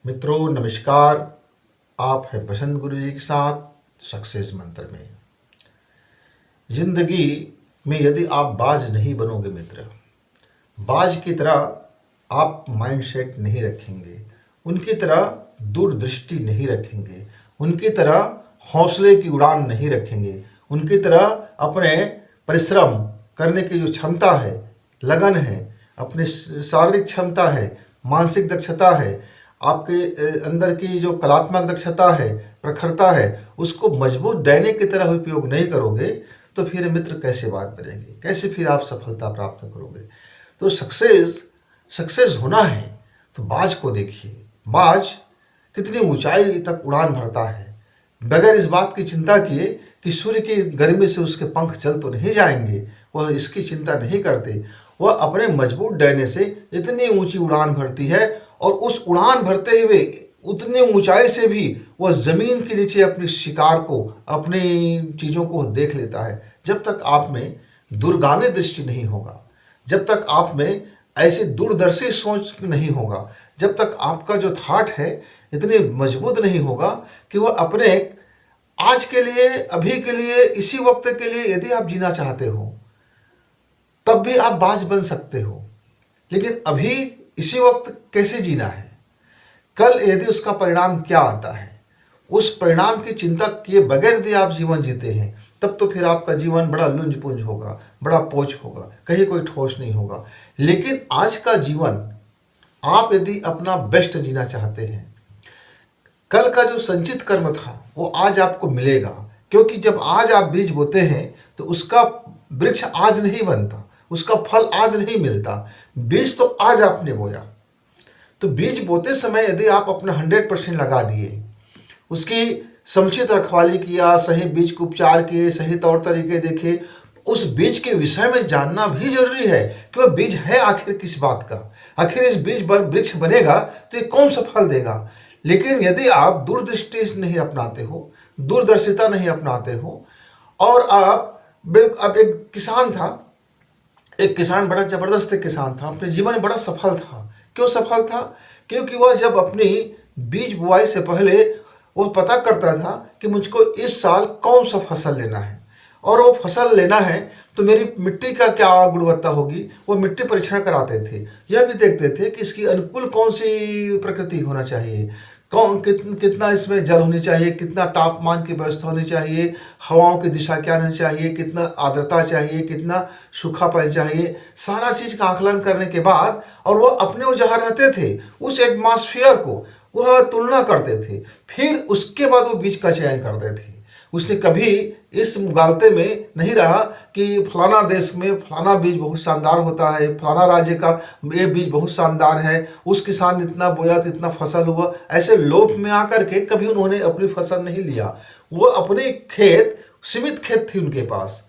मित्रों नमस्कार। आप है बसंत गुरु जी के साथ सक्सेस मंत्र में। जिंदगी में यदि आप बाज नहीं बनोगे मित्र, बाज की तरह आप माइंडसेट नहीं रखेंगे, उनकी तरह दूरदृष्टि नहीं रखेंगे, उनकी तरह हौसले की उड़ान नहीं रखेंगे, उनकी तरह अपने परिश्रम करने की जो क्षमता है, लगन है, अपनी शारीरिक क्षमता है, मानसिक दक्षता है, आपके अंदर की जो कलात्मक दक्षता है, प्रखरता है, उसको मजबूत डैने की तरह उपयोग नहीं करोगे तो फिर मित्र कैसे बात बनेगी, कैसे फिर आप सफलता प्राप्त करोगे। तो सक्सेस होना है तो बाज को देखिए। बाज कितनी ऊंचाई तक उड़ान भरता है बगैर इस बात की चिंता किए कि सूर्य की गर्मी से उसके पंख जल तो नहीं जाएंगे। वह इसकी चिंता नहीं करते। वह अपने मजबूत डैने से इतनी ऊंची उड़ान भरती है और उस उड़ान भरते हुए उतनी ऊंचाई से भी वह जमीन के नीचे अपनी शिकार को, अपनी चीज़ों को देख लेता है। जब तक आप में दूरगामी दृष्टि नहीं होगा, जब तक आप में ऐसी दूरदर्शी सोच नहीं होगा, जब तक आपका जो थाट है इतनी मजबूत नहीं होगा कि वह अपने आज के लिए, अभी के लिए, इसी वक्त के लिए यदि आप जीना चाहते हो तब भी आप बाज बन सकते हो। लेकिन अभी इसी वक्त कैसे जीना है, कल यदि उसका परिणाम क्या आता है, उस परिणाम की चिंता किए बगैर यदि आप जीवन जीते हैं तब तो फिर आपका जीवन बड़ा लुंज पुंज होगा, बड़ा पोच होगा, कहीं कोई ठोस नहीं होगा। लेकिन आज का जीवन आप यदि अपना बेस्ट जीना चाहते हैं, कल का जो संचित कर्म था वो आज आपको मिलेगा। क्योंकि जब आज आप बीज बोते हैं तो उसका वृक्ष आज नहीं बनता, उसका फल आज नहीं मिलता। बीज तो आज आपने बोया, तो बीज बोते समय यदि आप अपना 100% लगा दिए, उसकी समुचित रखवाली किया, सही बीज को उपचार किए, सही तौर तरीके देखे, उस बीज के विषय में जानना भी जरूरी है कि वह बीज है आखिर किस बात का, आखिर इस बीज पर वृक्ष बनेगा तो ये कौन सा फल देगा। लेकिन यदि आप दूरदृष्टि नहीं अपनाते हो, दूरदर्शिता नहीं अपनाते हो, और आप अब एक किसान था, एक किसान बड़ा जबरदस्त किसान था, अपने जीवन में बड़ा सफल था। क्यों सफल था? क्योंकि वह जब अपनी बीज बुआई से पहले वह पता करता था कि मुझको इस साल कौन सा फसल लेना है, और वो फसल लेना है तो मेरी मिट्टी का क्या गुणवत्ता होगी। वो मिट्टी परीक्षण कराते थे, यह भी देखते थे कि इसकी अनुकूल कौन सी प्रकृति होना चाहिए, कितना इसमें जल होनी चाहिए, कितना तापमान की व्यवस्था होनी चाहिए, हवाओं की दिशा क्या होनी चाहिए, कितना आर्द्रता चाहिए, कितना सूखापन चाहिए। सारा चीज़ का आकलन करने के बाद, और वो अपने वो जहाँ रहते थे उस एटमॉस्फेयर को वह तुलना करते थे, फिर उसके बाद वो बीज का चयन करते थे। उसने कभी इस मुगालते में नहीं रहा कि फलाना देश में फलाना बीज बहुत शानदार होता है, फलाना राज्य का ये बीज बहुत शानदार है, उस किसान ने इतना बोया तो इतना फसल हुआ। ऐसे लोभ में आकर के कभी उन्होंने अपनी फसल नहीं लिया। वो अपने खेत, सीमित खेत थी उनके पास,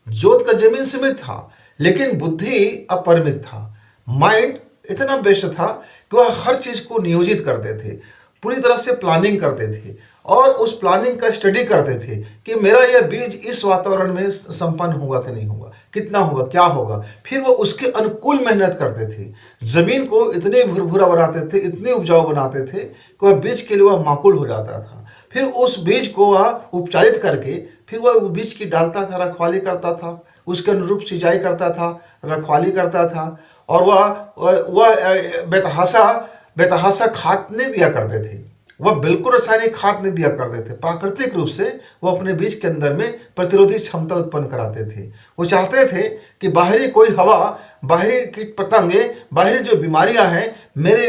जोत का जमीन सीमित था, लेकिन बुद्धि अपरिमित था। माइंड इतना बेस्ट था कि वह हर चीज को नियोजित करते थे, पूरी तरह से प्लानिंग करते थे, और उस प्लानिंग का स्टडी करते थे कि मेरा यह बीज इस वातावरण में संपन्न होगा कि नहीं होगा, कितना होगा, क्या होगा। फिर वो उसके अनुकूल मेहनत करते थे, जमीन को इतने भुरभुरा बनाते थे, इतने उपजाऊ बनाते थे कि वह बीज के लिए वह माकूल हो जाता था। फिर उस बीज को वह उपचारित करके फिर वह बीज की डालता था, रखवाली करता था, उसके अनुरूप सिंचाई करता था, रखवाली करता था, और वह बेतहासा खाद नहीं दिया करते थे, वह बिल्कुल रासायनिक खाद नहीं दिया करते थे। प्राकृतिक रूप से वो अपने बीज के अंदर में प्रतिरोधी क्षमता उत्पन्न कराते थे। वो चाहते थे कि बाहरी कोई हवा, बाहरी कीट पतंगे, बाहरी जो बीमारियां हैं मेरे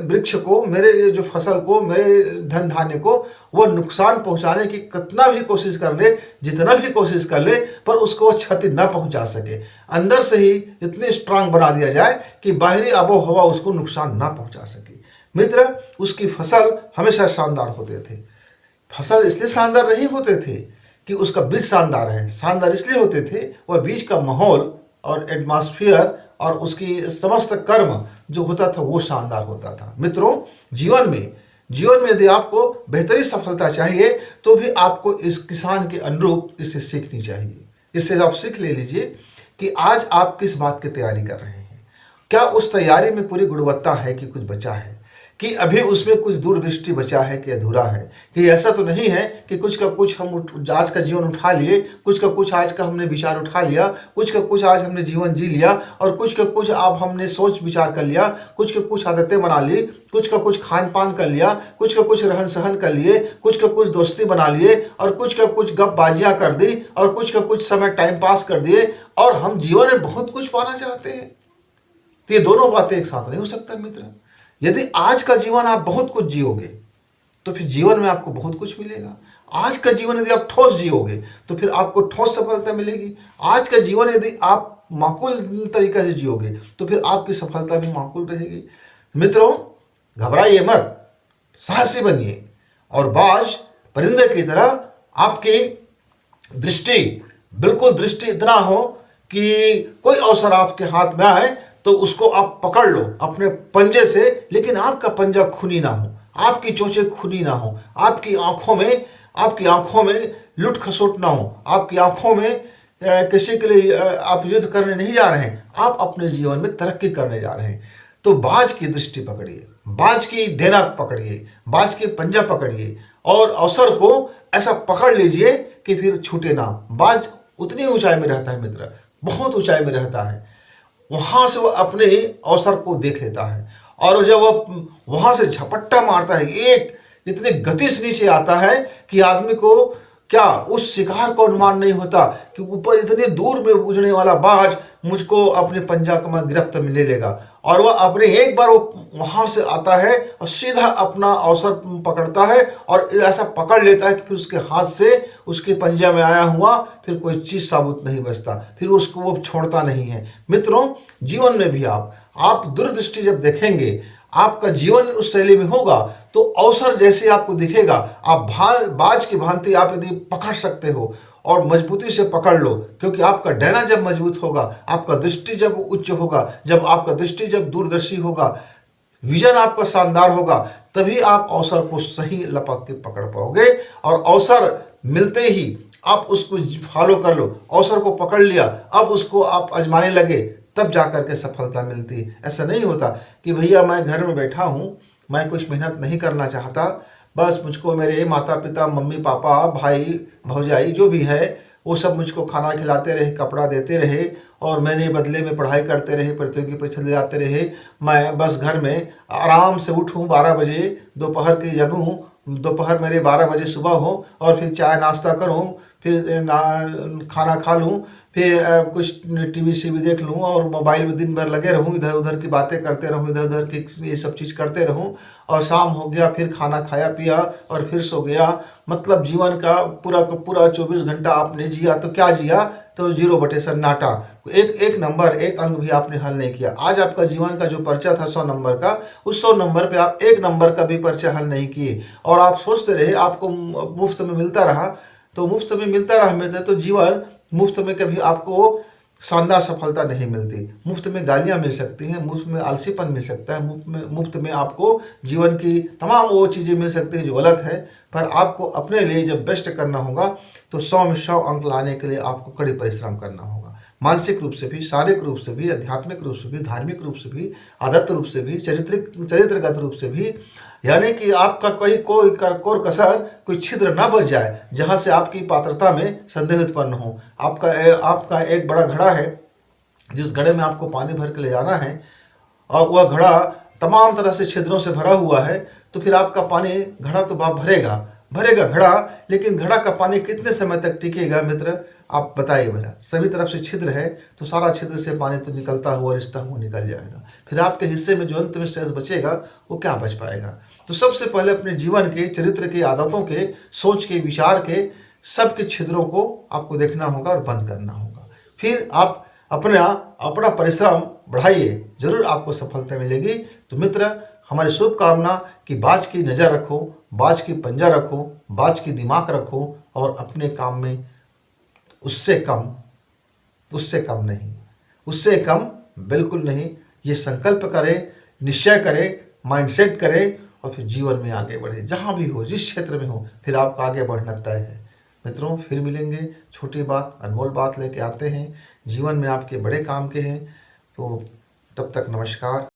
वृक्ष को, मेरे जो फसल को, मेरे धन धान्य को वो नुकसान पहुंचाने की कितना भी कोशिश कर ले, जितना भी कोशिश कर ले, पर उसको वो क्षति न पहुंचा सके। अंदर से ही इतने स्ट्रांग बना दिया जाए कि बाहरी आबो हवा उसको नुकसान ना पहुंचा सके। मित्र, उसकी फसल हमेशा शानदार होते थे। फसल इसलिए शानदार नहीं होते थे कि उसका बीज शानदार है, शानदार इसलिए होते थे वह बीज का माहौल और एटमॉस्फेयर और उसकी समस्त कर्म जो होता था वो शानदार होता था। मित्रों, जीवन में यदि आपको बेहतरीन सफलता चाहिए तो भी आपको इस किसान के अनुरूप इससे सीखनी चाहिए। इससे आप सीख ले लीजिए कि आज आप किस बात की तैयारी कर रहे हैं, क्या उस तैयारी में पूरी गुणवत्ता है कि कुछ बचा है, कि अभी उसमें कुछ दूरदृष्टि बचा है कि अधूरा है, कि ऐसा तो नहीं है कि कुछ का कुछ हम आज का जीवन उठा लिए, कुछ का कुछ आज का हमने विचार उठा लिया, कुछ का कुछ आज हमने जीवन जी लिया और कुछ का कुछ अब हमने सोच विचार कर लिया, कुछ का कुछ आदतें बना ली, कुछ का कुछ खान पान कर लिया, कुछ का कुछ रहन सहन कर लिए, कुछ का कुछ दोस्ती बना लिए और कुछ का कुछ गपबाजियां कर दी और कुछ का कुछ समय टाइम पास कर दिए और हम जीवन में बहुत कुछ पाना चाहते हैं। तो ये दोनों बातें एक साथ नहीं हो सकता मित्र। यदि आज का जीवन आप बहुत कुछ जियोगे तो फिर जीवन में आपको बहुत कुछ मिलेगा। आज का जीवन यदि आप ठोस जियोगे तो फिर आपको ठोस सफलता मिलेगी। आज का जीवन यदि आप माकूल तरीके से जियोगे तो फिर आपकी सफलता भी माकूल रहेगी। मित्रों, घबराइए मत, साहसी बनिए और बाज परिंदे की तरह आपकी दृष्टि, बिल्कुल दृष्टि इतना हो कि कोई अवसर आपके हाथ में आए तो उसको आप पकड़ लो अपने पंजे से, लेकिन आपका पंजा खूनी ना हो, आपकी चोंचें खूनी ना हो, आपकी आंखों में लुट खसोट ना हो, आपकी आंखों में किसी के लिए आप युद्ध करने नहीं जा रहे हैं, आप अपने जीवन में तरक्की करने जा रहे हैं। तो बाज की दृष्टि पकड़िए, बाज की डेना पकड़िए, बाज के पंजा पकड़िए और अवसर को ऐसा पकड़ लीजिए कि फिर छूटे ना। बाज उतनी ऊंचाई में रहता है मित्र, बहुत ऊंचाई में रहता है, वहां से वो अपने अवसर को देख लेता है और जब वो वहां से झपट्टा मारता है, एक इतनी गति से नीचे आता है कि आदमी को क्या उस शिकार को अनुमान नहीं होता कि ऊपर इतने दूर में उड़ने वाला बाज मुझको अपने पंजा में गिरफ्त में ले लेगा। और वह अपने एक बार वो वहां से आता है और सीधा अपना अवसर पकड़ता है और ऐसा पकड़ लेता है कि फिर उसके हाथ से उसके पंजा में आया हुआ फिर कोई चीज साबुत नहीं बचता, फिर उसको वो छोड़ता नहीं है। मित्रों, जीवन में भी आप दूरदृष्टि जब देखेंगे, आपका जीवन उस शैली में होगा तो अवसर जैसे आपको दिखेगा, आप बाज की भांति आप यदि पकड़ सकते हो और मजबूती से पकड़ लो, क्योंकि आपका डैना जब मजबूत होगा, आपका दृष्टि जब उच्च होगा, जब आपका दृष्टि जब दूरदर्शी होगा, विजन आपका शानदार होगा, तभी आप अवसर को सही लपक के पकड़ पाओगे। और अवसर मिलते ही आप उसको फॉलो कर लो, अवसर को पकड़ लिया, अब उसको आप आजमाने लगे, तब जाकर के सफलता मिलती है। ऐसा नहीं होता कि भैया मैं घर में बैठा हूँ, मैं कुछ मेहनत नहीं करना चाहता, बस मुझको मेरे माता पिता, मम्मी पापा, भाई भौजाई जो भी है वो सब मुझको खाना खिलाते रहे, कपड़ा देते रहे और मैंने बदले में पढ़ाई करते रहे, प्रतियोगी परीक्षा ले जाते रहे। मैं बस घर में आराम से उठूँ 12 बजे, दोपहर की जगूँ, दोपहर मेरे 12 बजे सुबह हो और फिर चाय नाश्ता करूँ, फिर खाना खा लूँ, फिर कुछ टीवी सीवी देख लूँ और मोबाइल में दिन भर लगे रहूँ, इधर उधर की बातें करते रहूँ, इधर उधर की ये सब चीज़ करते रहूँ और शाम हो गया फिर खाना खाया पिया और फिर सो गया। मतलब जीवन का पूरा 24 घंटा आपने जिया तो क्या जिया, तो 0/सन्नाटा, एक नंबर एक अंक भी आपने हल नहीं किया। आज आपका जीवन का जो पर्चा था 100 नंबर का, उस 100 नंबर पे आप 1 नंबर का भी पर्चा हल नहीं किए और आप सोचते रहे आपको मुफ्त में मिलता रहा। तो मुफ्त में मिलता रहा मिलता तो जीवन मुफ्त में कभी आपको शानदार सफलता नहीं मिलती। मुफ्त में गालियां मिल सकती हैं, मुफ्त में आलसीपन मिल सकता है, मुफ्त में आपको जीवन की तमाम वो चीज़ें मिल सकती हैं जो गलत है। पर आपको अपने लिए जब बेस्ट करना होगा तो 100 में 100 अंक लाने के लिए आपको कड़ी परिश्रम करना होगा, मानसिक रूप से भी, शारीरिक रूप से भी, आध्यात्मिक रूप से भी, धार्मिक रूप से भी, आदत रूप से भी, चरित्रगत रूप से भी। यानी कि आपका कोई कोर कसर, कोई छिद्र ना बच जाए जहां से आपकी पात्रता में संदेह उत्पन्न हो। आपका एक बड़ा घड़ा है, जिस घड़े में आपको पानी भर के ले जाना है और वह घड़ा तमाम तरह से छिद्रों से भरा हुआ है, तो फिर आपका पानी घड़ा तो भरेगा घड़ा, लेकिन घड़ा का पानी कितने समय तक टिकेगा मित्र, आप बताइए मेरा। सभी तरफ से छिद्र है तो सारा छिद्र से पानी तो निकलता हुआ रिश्ता हुआ निकल जाएगा, फिर आपके हिस्से में जो अंत में शेष बचेगा वो क्या बच पाएगा। तो सबसे पहले अपने जीवन के, चरित्र के, आदतों के, सोच के, विचार के, सबके छिद्रों को आपको देखना होगा और बंद करना होगा। फिर आप अपना परिश्रम बढ़ाइए, जरूर आपको सफलता मिलेगी। तो मित्र, हमारी शुभकामना कि बाज की नज़र रखो, बाज की पंजा रखो, बाज की दिमाग रखो और अपने काम में उससे कम नहीं, उससे कम बिल्कुल नहीं, ये संकल्प करें, निश्चय करें, माइंडसेट करें और फिर जीवन में आगे बढ़े। जहाँ भी हो, जिस क्षेत्र में हो, फिर आपका आगे बढ़ना तय है। मित्रों, फिर मिलेंगे, छोटी बात अनमोल बात लेके आते हैं, जीवन में आपके बड़े काम के हैं। तो तब तक नमस्कार।